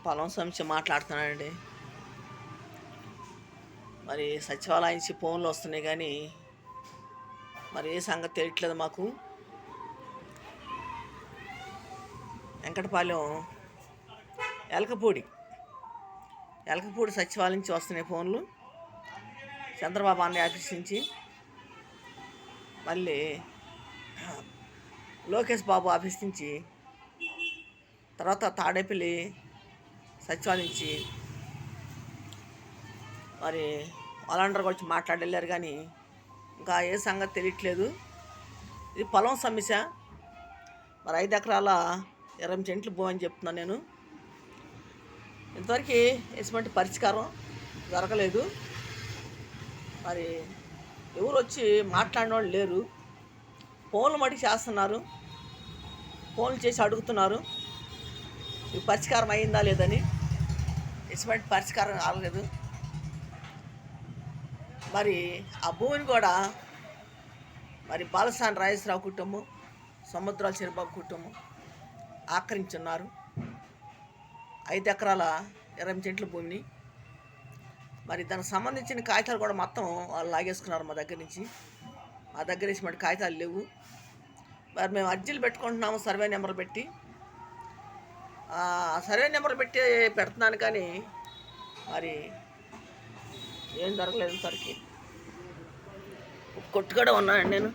పొలం సమస్య మాట్లాడుతున్నానండి. మరి సచివాలయం నుంచి ఫోన్లు వస్తున్నాయి కానీ మరి ఏ సంగతి తెలియట్లేదు మాకు. వెంకటపాలెం ఎలకపూడి సచివాలయం నుంచి వస్తున్నాయి ఫోన్లు. చంద్రబాబు అన్నయ్య ఆఫీస్ నుంచి, మళ్ళీ లోకేష్ బాబు ఆఫీస్ నుంచి, తర్వాత తాడేపల్లి సచివాలయం నుంచి మరి వాళ్ళందరూ వచ్చి మాట్లాడలేరు కానీ ఇంకా ఏ సంగతి తెలియట్లేదు. ఇది పొలం సమస్య. మరి 5 ఎకరాల 20 సెంట్లు భూమని చెప్తున్నాను నేను. ఇంతవరకు ఎటువంటి పరిష్కారం జరగలేదు. మరి ఎవరు వచ్చి మాట్లాడిన వాళ్ళు లేరు. ఫోన్లు మటుకు చేస్తున్నారు, ఫోన్లు చేసి అడుగుతున్నారు ఈ పరిష్కారం అయిందా లేదని. ఎటువంటి పరిష్కారం కాలేదు. మరి ఆ భూమిని కూడా మరి బాలసాని రాజేశ్వరరావు కుటుంబం, సముద్రాల చిరబాబు కుటుంబం ఆక్రమించున్నారు. 5 ఎకరాల 20 సెంట్ల భూమిని. మరి దానికి సంబంధించిన కాగితాలు కూడా మొత్తం వాళ్ళు లాగేసుకున్నారు మా దగ్గర నుంచి. మా దగ్గర ఇటువంటి కాగితాలు లేవు. మరి మేము అర్జీలు పెట్టుకుంటున్నాము, సర్వే నెంబర్లు పెట్టి. సర్వే నెంబర్లు పెట్టి పెడుతున్నాను కానీ మరి ఏం జరగలేదు. ఇంతవరకు కొట్టుకూడ ఉన్నానండి నేను.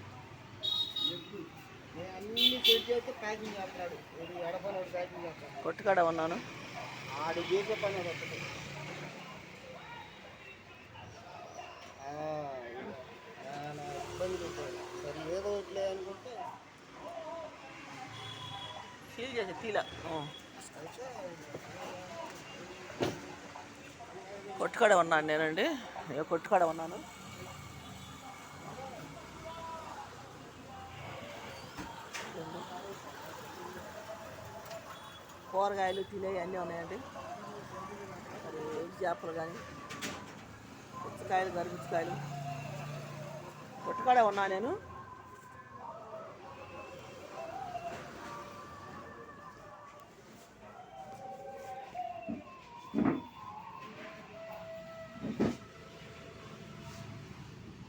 కొట్టుకాడ ఉన్నాను. ఆడు చేసే పని ఒకటి ఇబ్బంది సరే ఏదో ఇట్లే అనుకుంటే ఫీల్ చేసే తీలా కొట్టుకాడ ఉన్నాను నేనండి. నేను కొట్టుకాడ ఉన్నాను. కూరగాయలు తినేవి అన్నీ ఉన్నాయండి. మరి చేపలు కానీ, పుచ్చకాయలు, గరిపుచ్చకాయలు. కొట్టుకాడే ఉన్నా నేను.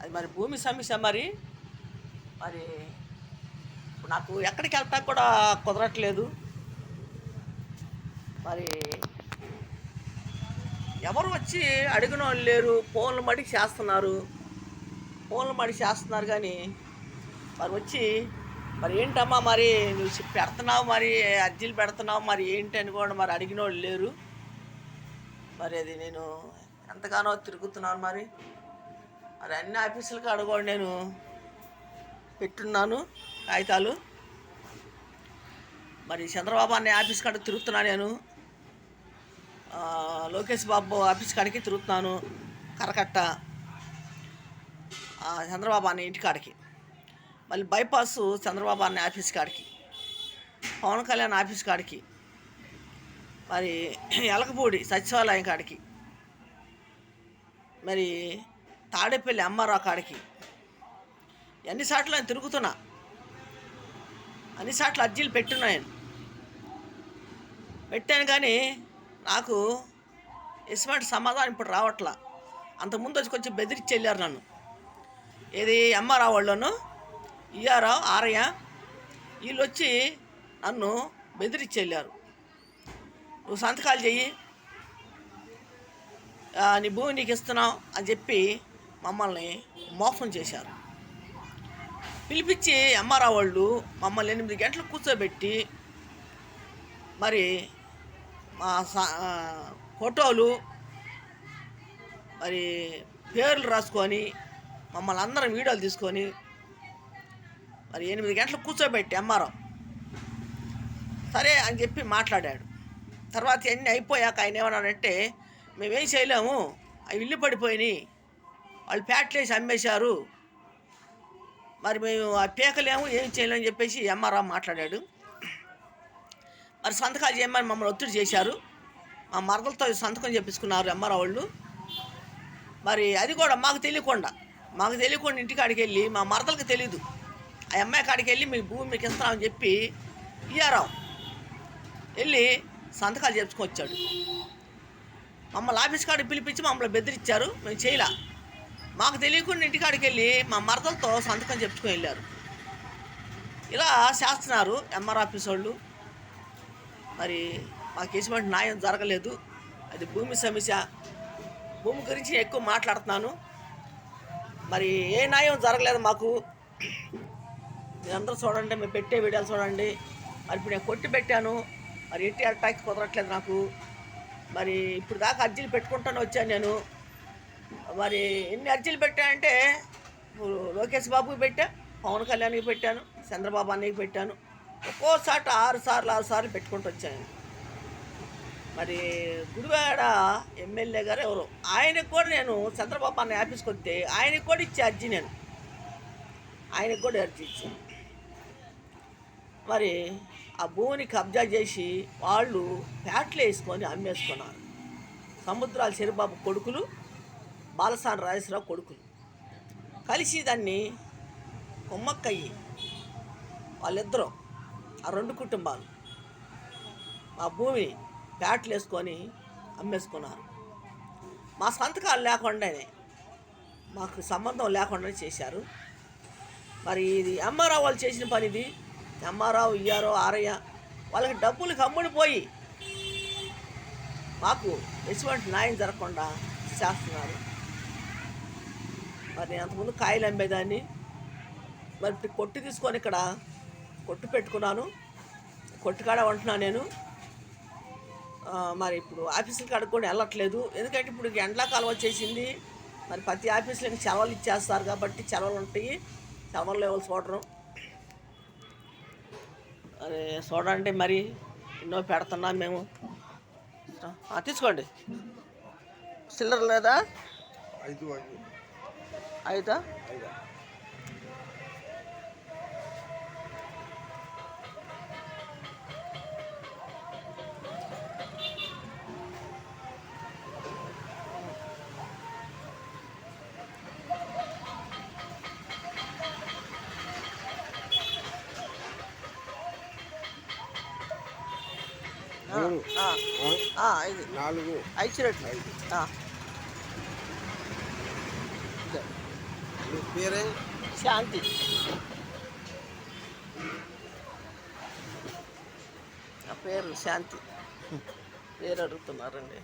అది మరి భూమి సమస్య. మరి నాకు ఎక్కడికి వెళ్తా కూడా కుదరట్లేదు. మరి ఎవరు వచ్చి అడిగిన వాళ్ళు లేరు. ఫోన్లు మడికి చేస్తున్నారు కానీ మరి వచ్చి మరి ఏంటమ్మా మరి నువ్వు పెడుతున్నావు, మరి అర్జీలు పెడుతున్నావు, మరి ఏంటి అని కూడా మరి అడిగిన వాళ్ళు లేరు. మరి అది నేను ఎంతగానో తిరుగుతున్నాను. మరి అన్ని ఆఫీసులకు అడగండి నేను పెట్టున్నాను కాగితాలు. మరి చంద్రబాబు అన్నయ్య ఆఫీస్ కాడికి తిరుగుతున్నాను నేను. లోకేష్ బాబు ఆఫీస్ కాడికి తిరుగుతున్నాను. కరకట్ట చంద్రబాబు అన్నయ్య ఇంటి కాడికి, మళ్ళీ బైపాస్ చంద్రబాబు అన్నయ్య ఆఫీస్ కాడికి, పవన్ కళ్యాణ్ ఆఫీస్ కాడికి, మరి ఎలకపూడి సచివాలయం కాడికి, మరి తాడేపల్లి అమ్మారావు కాడికి. ఎన్నిసార్లు నేను తిరుగుతున్నా, అన్నిసార్లు అర్జీలు పెట్టాను కానీ నాకు ఎటువంటి సమాధానం ఇప్పుడు రావట్లా. అంతకుముందు వచ్చి కొంచెం బెదిరించి వెళ్ళారు నన్ను. ఏది ఎంఆర్ఆ వాళ్ళను, ఈఆర్ఆ, ఆర్య వీళ్ళు వచ్చి నన్ను బెదిరించి వెళ్ళారు. నువ్వు సంతకాలు చెయ్యి, నీ భూమి నీకు ఇస్తున్నావు అని చెప్పి మమ్మల్ని మోసం చేశారు. పిలిపించి ఎంఆర్ఆ వాళ్ళు మమ్మల్ని 8 గంటలు కూర్చోబెట్టి మరి మా ఫోటోలు మరి పేర్లు రాసుకొని మమ్మల్ని అందరం వీడియోలు తీసుకొని మరి 8 గంటలు కూర్చోబెట్టి ఎంఆర్ఓ సరే అని చెప్పి మాట్లాడాడు. తర్వాత అన్నీ అయిపోయాక ఆయన ఏమన్నాడంటే, మేమేం చేయలేము, అవి ఇల్లు పడిపోయినాయి, వాళ్ళు ప్యాట్లేసి అమ్మేశారు, మరి మేము ఆ పీకలేము, ఏం చేయలేమని చెప్పేసి ఎంఆర్ఓ మాట్లాడాడు. మరి సంతకాలు చేయమని మమ్మల్ని ఒత్తిడి చేశారు. మా మరదలతో సంతకం చేపించుకున్నారు ఎంఆర్ఓ వాళ్ళు. మరి అది కూడా మాకు తెలియకుండా ఇంటికాడికి వెళ్ళి, మా మరదలకు తెలీదు, ఆ అమ్మాయి కాడికి వెళ్ళి మీ భూమి మీకు ఇస్తామని చెప్పి ఇయ్యారావు వెళ్ళి సంతకాలు చెప్పుకొచ్చాడు. మమ్మల్ని ఆఫీస్ కాడికి పిలిపించి మమ్మల్ని బెదిరించారు. మేము చేయలే. మాకు తెలియకుండా ఇంటికాడికి వెళ్ళి మా మరదలతో సంతకం చెప్పుకొని వెళ్ళారు. ఇలా చేస్తున్నారు ఎంఆర్ ఆఫీస్ వాళ్ళు. మరి మాకు ఎటువంటి న్యాయం జరగలేదు. అది భూమి సమస్య. భూమి గురించి ఎక్కువ మాట్లాడుతున్నాను. మరి ఏ న్యాయం జరగలేదు మాకు. మీరందరూ చూడండి, మేము పెట్టే వీడియోలు చూడండి. మరి ఇప్పుడు నేను కొట్టి పెట్టాను. మరి ఎట్టి అటాక్ కుదరట్లేదు నాకు. మరి ఇప్పుడు దాకా అర్జీలు పెట్టుకుంటాను వచ్చాను నేను. మరి ఎన్ని అర్జీలు పెట్టానంటే లోకేష్ బాబుకి పెట్టా, పవన్ కళ్యాణ్కి పెట్టాను, చంద్రబాబు అన్నయ్యకి పెట్టాను. ఒక్కోసారి 6 సార్లు పెట్టుకుంటూ వచ్చాను. మరి గుడివాడ ఎమ్మెల్యే గారు ఎవరు, ఆయనకు కూడా నేను చంద్రబాబు అన్నయ్య ఆఫీస్కి వస్తే ఆయనకు కూడా ఇచ్చే అర్జీ, నేను ఆయనకు కూడా అర్జీ ఇచ్చాను. మరి ఆ భూమిని కబ్జా చేసి వాళ్ళు ప్యాట్లు వేసుకొని అమ్మేసుకున్నారు. సముద్రాల చిరబాబు కొడుకులు, బాలసాని రాజేశ్వరరావు కొడుకులు కలిసి దాన్ని కొమ్మక్కయ్యి వాళ్ళిద్దరూ, ఆ 2 కుటుంబాలు మా భూమిని ప్యాట్లు వేసుకొని అమ్మేసుకున్నారు. మా సంతకాలు లేకుండానే, మాకు సంబంధం లేకుండానే చేశారు. మరి ఇది ఎంఆర్ఆవు వాళ్ళు చేసిన పని. ఇది ఎంఆర్ఆవు, ఇయ్యారో ఆరయ్య వాళ్ళకి డబ్బులకు అమ్ముడిపోయి మాకు ఎటువంటి న్యాయం జరగకుండా చేస్తున్నారు. మరి నేను అంతకుముందు కాయలు అమ్మేదాన్ని. మరి ఇప్పుడు కొట్టు తీసుకొని ఇక్కడ కొట్టు పెట్టుకున్నాను. కొట్టుకాడ ఉంటున్నాను నేను. మరి ఇప్పుడు ఆఫీసుల కాడికి కూడా వెళ్ళట్లేదు. ఎందుకంటే ఇప్పుడు ఎండాకాలం వచ్చేసింది. మరి ప్రతి ఆఫీసులకి సెలవులు ఇచ్చేస్తారు కాబట్టి సెలవులు ఉంటాయి. సెలవులు లెవెల్ చూడరు. అరే చూడండి, మరి ఎన్నో పెడుతున్నాం మేము. తీసుకోండి. చిల్లర లేదా? 5 ఇది 4 ఇచ్చినట్లు. పేరే శాంతి. ఆ పేరు శాంతి. పేరు అడుగుతున్నారండి.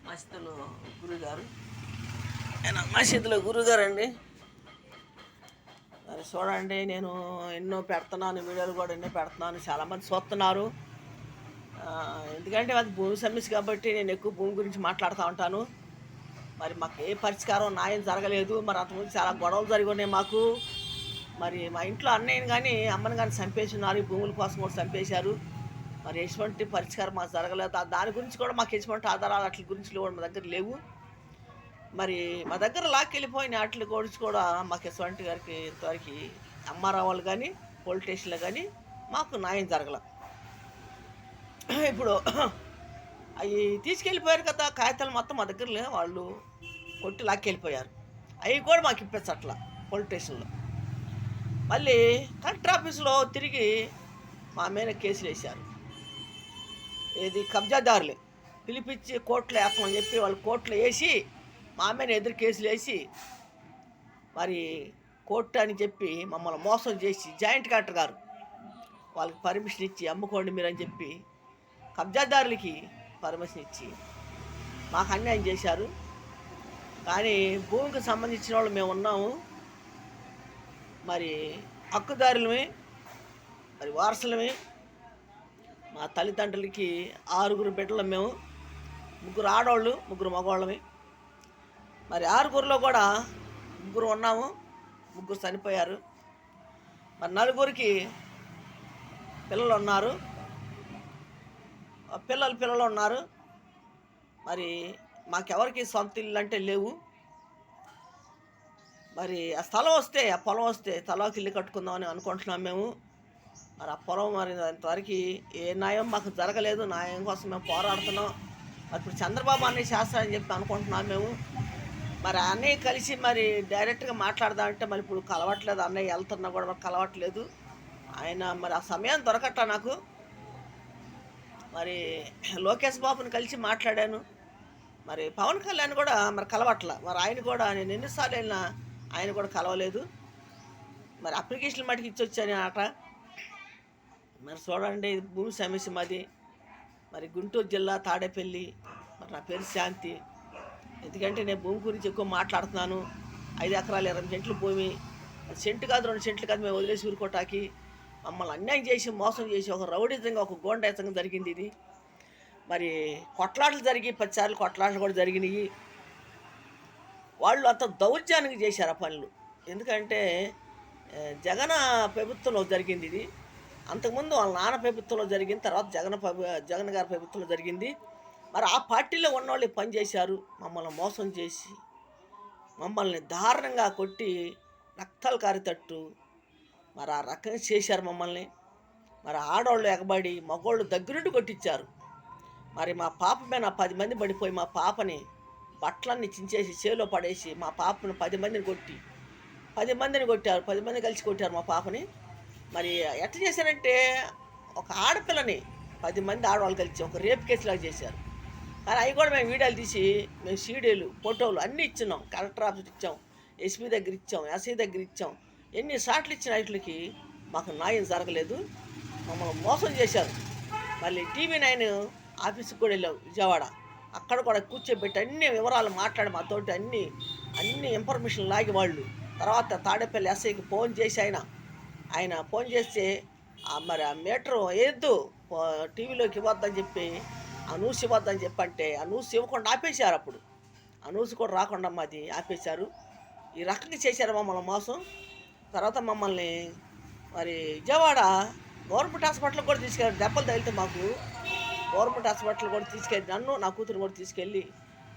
మసీదులో గురుగారు, మసీదులో గురుగారు అండి. మరి చూడండి, నేను ఎన్నో పెడుతున్నాను, వీడియోలు కూడా ఎన్నో పెడుతున్నాను. చాలామంది చూస్తున్నారు. ఎందుకంటే అది భూమి సమస్య కాబట్టి నేను ఎక్కువ భూమి గురించి మాట్లాడుతూ ఉంటాను. మరి మాకు ఏ పరిష్కారం న్యాయం జరగలేదు. మరి అంతకుముందు చాలా గొడవలు జరిగి ఉన్నాయి మాకు. మరి మా ఇంట్లో అన్నయ్యని కానీ అమ్మని కానీ చంపేస్తున్నారు. ఈ భూముల కోసం కూడా చంపేశారు. మరి ఎటువంటి పరిష్కారం మాకు జరగలేదు. దాని గురించి కూడా మాకు ఎటువంటి ఆధారాలు వాటి గురించి కూడా మా దగ్గర లేవు. మరి మా దగ్గర లాక్కెళ్ళిపోయిన వాటి గురించి కూడా మాకు ఎటువంటి గారికి ఇంతవరకు ఎంఆర్ఆర్ వాళ్ళు కానీ పోలీస్ స్టేషన్లో కానీ మాకు న్యాయం జరగల. ఇప్పుడు అవి తీసుకెళ్ళిపోయారు కదా, కాగితాలు మొత్తం మా దగ్గర లేవు. వాళ్ళు కొట్టి లాక్కెళ్ళిపోయారు. అవి కూడా మాకు ఇప్పించట్లా పోలీస్ స్టేషన్లో. మళ్ళీ కలెక్టర్ ఆఫీసులో తిరిగి మా మీద కేసులు వేశారు. ఏది కబ్జాదారులే పిలిపించి కోర్టులో వేస్తామని చెప్పి వాళ్ళు కోర్టులో వేసి మా మీద ఎదురు కేసులు వేసి, మరి కోర్టు అని చెప్పి మమ్మల్ని మోసం చేసి జాయింట్ కలెక్టర్ గారు వాళ్ళకి పర్మిషన్ ఇచ్చి అమ్ముకోండి మీరు అని చెప్పి కబ్జాదారులకి పర్మిషన్ ఇచ్చి మాకు అన్యాయం చేశారు. కానీ భూమికి సంబంధించిన వాళ్ళు మేము ఉన్నాము. మరి హక్కుదారులమే, మరి వారసులమే. మా తల్లిదండ్రులకి 6 బిడ్డలు మేము, 3 ఆడవాళ్ళు, 3 మగవాళ్ళమే. మరి 6 కూడా 3 ఉన్నాము, 3 చనిపోయారు. మరి 4 పిల్లలు ఉన్నారు, పిల్లలు ఉన్నారు. మరి మాకెవరికి సొంత ఇల్లు అంటే లేవు. మరి ఆ స్థలం వస్తే, ఆ పొలం వస్తే తలాకి ఇల్లు కట్టుకుందామని అనుకుంటున్నాం మేము. మరి ఆ పొలం మరి ఇంతవరకు ఏ న్యాయం మాకు జరగలేదు. న్యాయం కోసం మేము పోరాడుతున్నాం. మరి ఇప్పుడు చంద్రబాబు అన్నయ్య చేస్తారని చెప్పి అనుకుంటున్నాం మేము. మరి అన్నయ్య కలిసి మరి డైరెక్ట్గా మాట్లాడదామంటే మరి ఇప్పుడు కలవట్లేదు. అన్నయ్య వెళ్తున్నా కూడా మరి కలవట్లేదు ఆయన. మరి ఆ సమయం దొరకట్లా నాకు. మరి లోకేష్ బాబుని కలిసి మాట్లాడాను. మరి పవన్ కళ్యాణ్ కూడా మరి కలవట్ల. మరి ఆయన కూడా నేను ఎన్నిసార్లు వెళ్ళినా ఆయన కూడా కలవలేదు. మరి అప్లికేషన్ మటుకు ఇచ్చొచ్చాను ఆట. మరి చూడండి, భూమి సమస్య మాది. మరి గుంటూరు జిల్లా తాడేపల్లి. మరి నా పేరు శాంతి. ఎందుకంటే నేను భూమి గురించి ఎక్కువ మాట్లాడుతున్నాను. 5 ఎకరాలు 20 సెంట్లు భూమి. సెంటు కాదు 2 సెంట్లు కాదు మేము వదిలేసి ఊరుకోటాకి మమ్మల్ని అన్యాయం చేసి మోసం చేసి ఒక రౌడీజంగా ఒక గోండాయితంగా జరిగింది ఇది. మరి కొట్లాటలు జరిగి 10 సార్లు కొట్లాటలు కూడా జరిగినాయి. వాళ్ళు అంత దౌర్జన్యంగా చేశారు ఆ పనులు. ఎందుకంటే జగన్ ప్రభుత్వంలో జరిగింది ఇది. అంతకుముందు వాళ్ళ నాన్న ప్రభుత్వంలో జరిగింది, తర్వాత జగన్ గారి ప్రభుత్వంలో జరిగింది. మరి ఆ పార్టీలో ఉన్నవాళ్ళు పని చేశారు. మమ్మల్ని మోసం చేసి మమ్మల్ని దారుణంగా కొట్టి రక్తాలు కారితట్టు మరి ఆ రకంగా చేశారు మమ్మల్ని. మరి ఆడవాళ్ళు ఎగబడి మగవాళ్ళు దగ్గరుండి కొట్టించారు. మరి మా పాప మీద 10 మంది పడిపోయి మా పాపని బట్టలన్నీ చించేసి చేలో పడేసి మా పాపను 10 మందిని కొట్టి 10 మందిని కొట్టారు. 10 మంది కలిసి కొట్టారు మా పాపని. మరి ఎట్లా చేశారంటే ఒక ఆడపిల్లని 10 మంది ఆడవాళ్ళు కలిసి ఒక రేప్ కేసులాగా చేశారు. కానీ అవి కూడా మేము వీడియోలు తీసి మేము సీడీలు ఫోటోలు అన్నీ ఇచ్చినాం. కలెక్టర్ ఆఫీస్ ఇచ్చాం, ఎస్పీ దగ్గర ఇచ్చాం, ఎస్ఐ దగ్గర ఇచ్చాం. ఎన్నిసార్లు ఇచ్చిన వాటికి మాకు న్యాయం జరగలేదు. మమ్మల్ని మోసం చేశారు. మళ్ళీ TV9 ఆఫీస్కి కూడా వెళ్ళాం విజయవాడ. అక్కడ కూడా కూర్చోబెట్టి అన్ని వివరాలు మాట్లాడి మాతోటి అన్ని ఇన్ఫర్మేషన్ లాగి వాళ్ళు. తర్వాత తాడేపల్లి ఎస్ఐకి ఫోన్ చేసి ఆయన ఫోన్ చేస్తే మరి ఆ మీటర్ వేయద్దు, టీవీలోకి ఇవ్వద్దని చెప్పి ఆ న్యూస్ ఇవ్వద్దని చెప్పంటే ఆ న్యూస్ ఇవ్వకుండా ఆపేశారు. అప్పుడు ఆ న్యూస్ కూడా రాకుండా మాది ఆపేశారు. ఈ రకంగా చేశారు మమ్మల్ని మోసం. తర్వాత మమ్మల్ని మరి విజయవాడ గవర్నమెంట్ హాస్పిటల్ కూడా తీసుకెళ్ళి దెబ్బలు తగిలితే మాకు గవర్నమెంట్ హాస్పిటల్ కూడా తీసుకెళ్ళి నన్ను నా కూతురు కూడా తీసుకెళ్ళి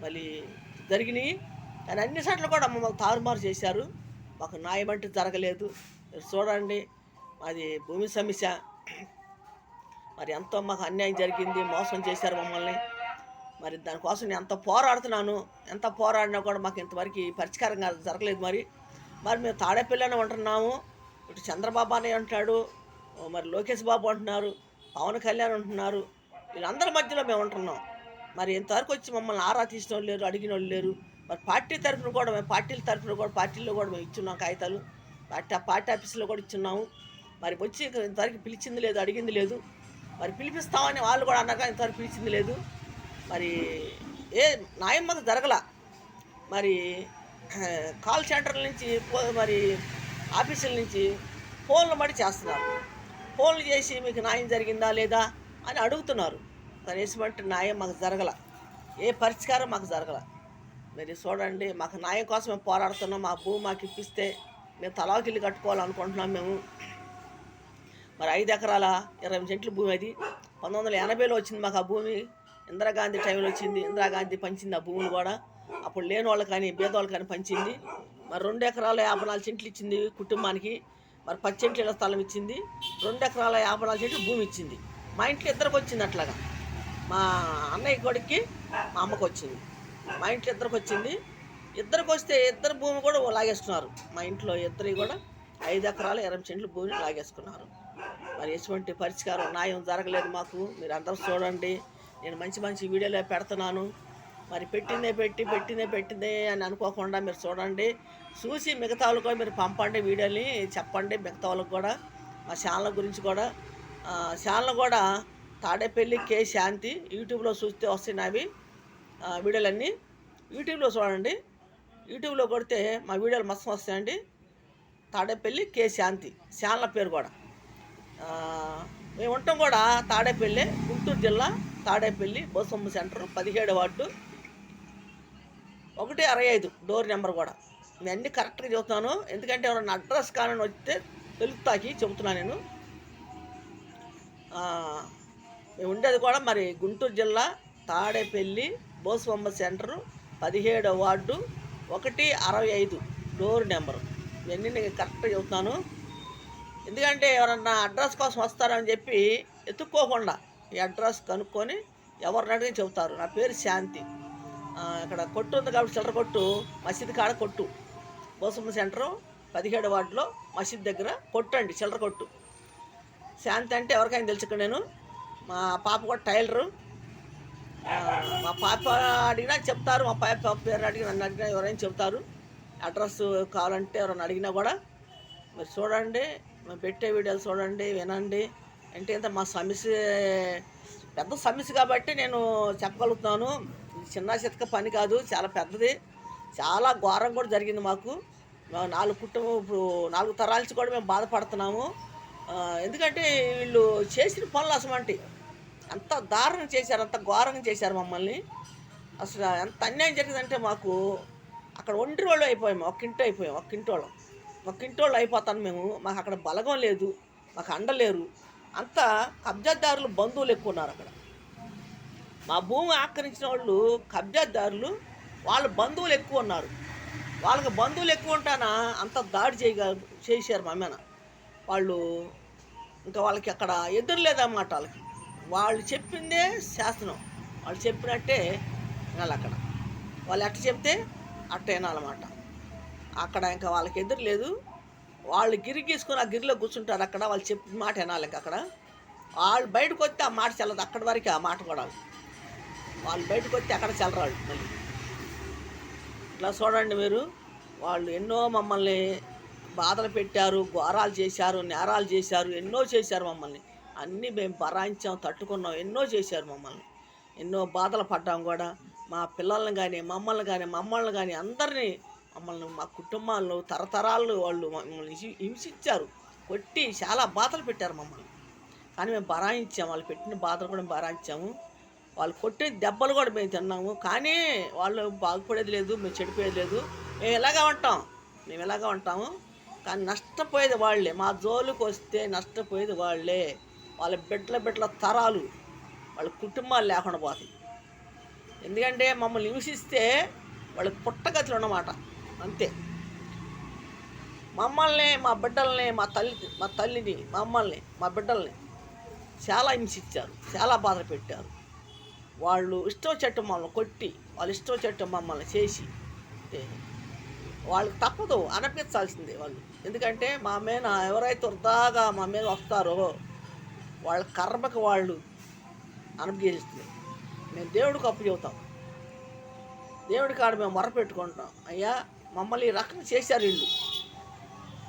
మళ్ళీ జరిగినాయి. కానీ అన్నిసార్లు కూడా మమ్మల్ని తారుమారు చేశారు. మాకు న్యాయం అంటే జరగలేదు. మీరు చూడండి, మాది భూమి సమస్య. మరి ఎంతో మాకు అన్యాయం జరిగింది, మోసం చేశారు మమ్మల్ని. మరి దానికోసం నేను ఎంత పోరాడుతున్నాను, ఎంత పోరాడినా కూడా మాకు ఇంతవరకు పరిష్కారంగా జరగలేదు. మరి మేము తాడేపల్లిలోనే ఉంటున్నాము. ఇటు చంద్రబాబు అనే అంటున్నాడు, మరి లోకేష్ బాబు అంటున్నారు, పవన్ కళ్యాణ్ అంటున్నారు. వీళ్ళందరి మధ్యలో మేము ఉంటున్నాం. మరి ఇంతవరకు వచ్చి మమ్మల్ని ఆరా తీసిన వాళ్ళు లేరు, అడిగిన వాళ్ళు లేరు. మరి పార్టీ తరఫున కూడా మేము పార్టీల్లో కూడా మేము ఇచ్చున్నాం కాగితాలు. పార్టీ ఆఫీసులో కూడా ఇచ్చున్నాము. మరి వచ్చి ఇంతవరకు పిలిచింది లేదు, అడిగింది లేదు. మరి పిలిపిస్తామని వాళ్ళు కూడా అన్నాక ఇంతవరకు పిలిచింది లేదు. మరి ఏ న్యాయం మాకు జరగల. మరి కాల్ సెంటర్ల నుంచి మరి ఆఫీసుల నుంచి ఫోన్లు మడి చేస్తున్నారు. ఫోన్లు చేసి మీకు న్యాయం జరిగిందా లేదా అని అడుగుతున్నారు. కనీసమంటే న్యాయం మాకు జరగల, ఏ పరిష్కారం మాకు జరగల. మీరు చూడండి, మాకు న్యాయం కోసం మేము పోరాడుతున్నాం. మా భూమి మాకు ఇప్పిస్తే మేము తలాకిల్లు కట్టుకోవాలనుకుంటున్నాం మేము. మరి 5 ఎకరాల 20 సెంట్ల భూమి అది. 1980లో వచ్చింది మాకు ఆ భూమి. ఇందిరాగాంధీ టైంలో వచ్చింది. ఇందిరాగాంధీ పంచింది ఆ భూములు కూడా. అప్పుడు లేని వాళ్ళు కానీ పేదవాళ్ళు కానీ పంచింది. మరి 2 ఎకరాల 54 సెంట్లు ఇచ్చింది కుటుంబానికి. మరి 10 సెంట్ల ఇళ్ల స్థలం ఇచ్చింది. 2 ఎకరాల 54 సెంట్లు భూమి ఇచ్చింది. మా ఇంట్లో ఇద్దరికి వచ్చింది. అట్లాగా మా అన్నయ్య కొడుక్కి మా అమ్మకు వచ్చింది. మా ఇంట్లో ఇద్దరికి వచ్చింది. ఇద్దరికి వస్తే ఇద్దరు భూమి కూడా లాగేసుకున్నారు. మా ఇంట్లో ఇద్దరు కూడా 5 ఎకరాల 20 సెంట్లు భూమిని లాగేసుకున్నారు. మరి ఎటువంటి పరిష్కారం న్యాయం జరగలేదు మాకు. మీరు అందరూ చూడండి, నేను మంచి వీడియోలో పెడుతున్నాను. మరి పెట్టిందే అని అనుకోకుండా మీరు చూడండి. చూసి మిగతా వాళ్ళకు కూడా మీరు పంపండి, వీడియోని చెప్పండి మిగతా వాళ్ళకు కూడా. మా ఛానల్ గురించి కూడా ఛానల్ కూడా తాడేపల్లి కే శాంతి. యూట్యూబ్లో చూస్తే వస్తాయి నావి వీడియోలన్నీ. యూట్యూబ్లో చూడండి, యూట్యూబ్లో కొడితే మా వీడియోలు మస్తు వస్తాయండి. తాడేపల్లి కే శాంతి ఛానల్ పేరు కూడా. మేము ఉంటాం కూడా తాడేపల్లి, గుంటూరు జిల్లా తాడేపల్లి, బోసమ్మ సెంటర్, 17వ వార్డు, 165 డోర్ నెంబర్ కూడా. నేను అన్నీ కరెక్ట్గా చెబుతున్నాను. ఎందుకంటే ఎవరైనా అడ్రస్ కానీ వస్తే తెలుగుతాకి చెబుతున్నాను నేను. మేము ఉండేది కూడా మరి గుంటూరు జిల్లా తాడేపల్లి, బోసమ్మ సెంటరు, 17వ వార్డు, 165 డోర్ నెంబరు. ఇవన్నీ నేను కరెక్ట్గా చెబుతున్నాను. ఎందుకంటే ఎవరన్నా అడ్రస్ కోసం వస్తారని చెప్పి ఎత్తుక్కోకుండా ఈ అడ్రస్ కనుక్కొని ఎవరిని అడిగి చెబుతారు. నా పేరు శాంతి. ఇక్కడ కొట్టు ఉంది కాబట్టి చిల్లర కొట్టు, మసీద్ కాడ కొట్టు, బోసమ్మ సెంటరు 17వ వార్డులో మసీద్ దగ్గర కొట్టు అండి, చిల్లర కొట్టు. శాంతి అంటే ఎవరికైనా తెలుసుకు నేను. మా పాప కూడా టైలరు. మా పాప అడిగినా చెప్తారు, మా పాప పేరు అడిగి నన్ను అడిగినా ఎవరైనా చెప్తారు. అడ్రస్ కావాలంటే ఎవరైనా అడిగినా కూడా మీరు చూడండి, మేము పెట్టే వీడియోలు చూడండి, వినండి. అంటే ఇంత మా సమస్య పెద్ద సమస్య కాబట్టి నేను చెప్పగలుగుతున్నాను. ఇది చిన్న చితక పని కాదు, చాలా పెద్దది. చాలా ఘోరం కూడా జరిగింది మాకు. మేము 4 కుటుంబం, ఇప్పుడు 4 తరాల నుంచి కూడా మేము బాధపడుతున్నాము. ఎందుకంటే వీళ్ళు చేసిన పనులు అసమంటి అంత దారుణం చేశారు, అంత ఘోరంగా చేశారు మమ్మల్ని. అసలు ఎంత అన్యాయం జరిగిందంటే మాకు అక్కడ ఒంటరి వాళ్ళు అయిపోయాము, ఒక్కింటోళ్ళు అయిపోతాను మేము. మాకు అక్కడ బలగం లేదు, మాకు అండలేరు. అంతా కబ్జాదారులు బంధువులు ఎక్కువ ఉన్నారు అక్కడ. మా భూమి ఆక్రమించిన వాళ్ళు కబ్జాదారులు, వాళ్ళ బంధువులు ఎక్కువ ఉన్నారు. వాళ్ళకి బంధువులు ఎక్కువ ఉంటానా అంత దాడి చేశారు మా మీద. వాళ్ళు ఇంకా వాళ్ళకి అక్కడ ఎదురు లేదన్నమాట. వాళ్ళు చెప్పిందే శాసనం, వాళ్ళు చెప్పినట్టే వినాలి అక్కడ. వాళ్ళు ఎట్ట చెప్తే అట్ట వినాలన్నమాట. అక్కడ ఇంకా వాళ్ళకి ఎదురు లేదు. వాళ్ళు గిరి గీసుకొని ఆ గిరిలో కూర్చుంటారు అక్కడ. వాళ్ళు చెప్పిన మాట వినాలి. ఇంకా అక్కడ వాళ్ళు బయటకు వస్తే ఆ మాట చల్లదు, అక్కడి వరకు ఆ మాట కూడా. వాళ్ళు బయటకు వస్తే అక్కడ చల్లరాళ్ళు మళ్ళీ. ఇట్లా చూడండి మీరు, వాళ్ళు ఎన్నో మమ్మల్ని బాధలు పెట్టారు, ఘోరాలు చేశారు, నేరాలు చేశారు, ఎన్నో చేశారు మమ్మల్ని. అన్నీ మేము భరాయించాం, తట్టుకున్నాం, ఎన్నో చేశారు మమ్మల్ని. ఎన్నో బాధలు పడ్డాం కూడా. మా పిల్లల్ని కానీ మమ్మల్ని కానీ అందరినీ, మమ్మల్ని మా కుటుంబాలను తరతరాలు వాళ్ళు మమ్మల్ని హింసించారు, కొట్టి చాలా బాధలు పెట్టారు మమ్మల్ని. కానీ మేము భరాయించాము, వాళ్ళు పెట్టిన బాధలు కూడా భరాయించాము. వాళ్ళు కొట్టిన దెబ్బలు కూడా మేము తిన్నాము. కానీ వాళ్ళు బాగుపడేది లేదు, మేము చెడిపోయేది లేదు. మేము ఎలాగా ఉంటాము. కానీ నష్టపోయేది వాళ్ళే. మా జోలికి వస్తే నష్టపోయేది వాళ్ళే. వాళ్ళ బిడ్డల తరాలు, వాళ్ళ కుటుంబాలు లేకుండా పోతాయి. ఎందుకంటే మమ్మల్ని హింసిస్తే వాళ్ళకి పుట్టగతులు అన్నమాట, అంతే. మమ్మల్ని, మా బిడ్డల్ని, మా తల్లిని, మమ్మల్ని, మా బిడ్డల్ని చాలా హింసించారు, చాలా బాధ పెట్టారు. వాళ్ళు ఇష్టం చెట్టు మమ్మల్ని కొట్టి, వాళ్ళు ఇష్టం చెట్టు మమ్మల్ని చేసి, వాళ్ళకి తప్పదు, అనిపించాల్సిందే వాళ్ళు. ఎందుకంటే మా మీద ఎవరైతే వృధాగా మా మీద వస్తారో వాళ్ళ కర్మకు వాళ్ళు అనుభవిస్తుంది. మేము దేవుడికి అప్పు చెబుతాం, దేవుడి కాడ మేము మొర పెట్టుకుంటాం. అయ్యా మమ్మల్ని ఈ రకంగా చేశారు వీళ్ళు,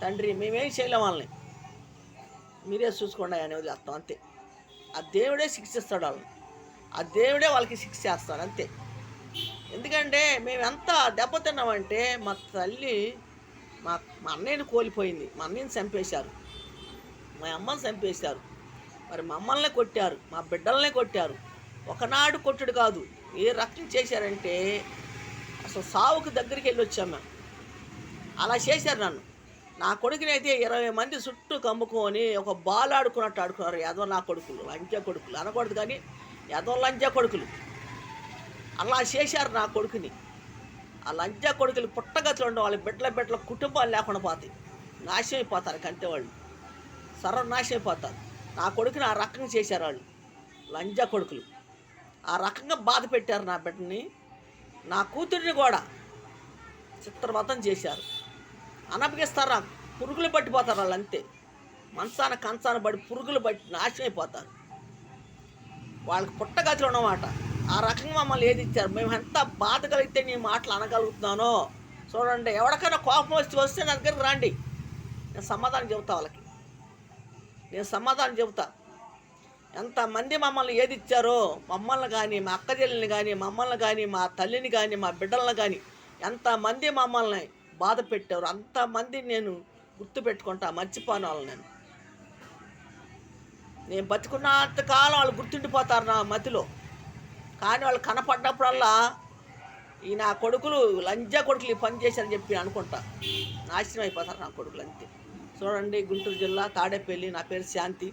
తండ్రి మేమేం చేయలేం, వాళ్ళని మీరే చూసుకోండి అని వదిలేస్తాం, అంతే. ఆ దేవుడే శిక్షిస్తాడు వాళ్ళని, ఆ దేవుడే వాళ్ళకి శిక్ష చేస్తాడు, అంతే. ఎందుకంటే మేము ఎంత దెబ్బతిన్నామంటే మా తల్లి మా అన్నయ్యని కోల్పోయింది, మా అన్నయ్యని చంపేశారు, మా అమ్మని చంపేశారు. మరి మమ్మల్ని కొట్టారు, మా బిడ్డలనే కొట్టారు. ఒకనాడు కొట్టుడు కాదు, ఏ రకం చేశారంటే అసలు సావుకు దగ్గరికి వెళ్ళి వచ్చాము మేము. అలా చేశారు నన్ను. నా కొడుకుని అయితే 20 మంది చుట్టూ కమ్ముకొని ఒక బాల్ ఆడుకున్నట్టు ఆడుకున్నారు. ఎదవ నా కొడుకులు, లంచా కొడుకులు అనకూడదు కానీ ఎదవ లంచా కొడుకులు. అలా చేశారు నా కొడుకుని. ఆ లంచా కొడుకులు పుట్టగతులు ఉండవు, వాళ్ళ బిడ్డల కుటుంబాలు లేకుండా పోతాయి, నాశనం అయిపోతారు. కంటే వాళ్ళు సర్వనాశనం అయిపోతారు. నా కొడుకుని ఆ రకంగా చేశారు వాళ్ళు, లంజా కొడుకులు. ఆ రకంగా బాధ పెట్టారు నా బిడ్డని, నా కూతురిని కూడా చిత్రవతం చేశారు. అనపగిస్తారు, పురుగులు పట్టిపోతారు వాళ్ళు, అంతే. కంచాన పడి పురుగులు పట్టి నాశనం అయిపోతారు. వాళ్ళకి పుట్టగతులు ఉన్నమాట. ఆ రకంగా మమ్మల్ని ఏది ఇచ్చారు. మేము ఎంత బాధ కలిగితే నీ మాటలు అనగలుగుతున్నానో చూడండి. ఎవరికైనా కోపం వస్తే నా దగ్గరికి రండి, నేను సమాధానం చెబుతా వాళ్ళకి, ఎంతమంది మమ్మల్ని ఏది ఇచ్చారో, మమ్మల్ని కానీ, మా అక్క చెల్లెల్ని కానీ, మమ్మల్ని కానీ, మా తల్లిని కానీ, మా బిడ్డలను కానీ ఎంతమంది మమ్మల్ని బాధ పెట్టారు, అంతమంది నేను గుర్తుపెట్టుకుంటా, మర్చిపోను వాళ్ళని. నేను బతుకున్నంత కాలం వాళ్ళు గుర్తుండిపోతారు నా మతిలో. కానీ వాళ్ళు కనపడ్డప్పుడల్లా ఈ నా కొడుకులు లంజా కొడుకులు ఈ పని చేశారని చెప్పి అనుకుంటా, నాశనం అయిపోతారు నా కొడుకులు, అంతే. చూడండి, గుంటూరు జిల్లా తాడేపల్లి, నా పేరు శాంతి.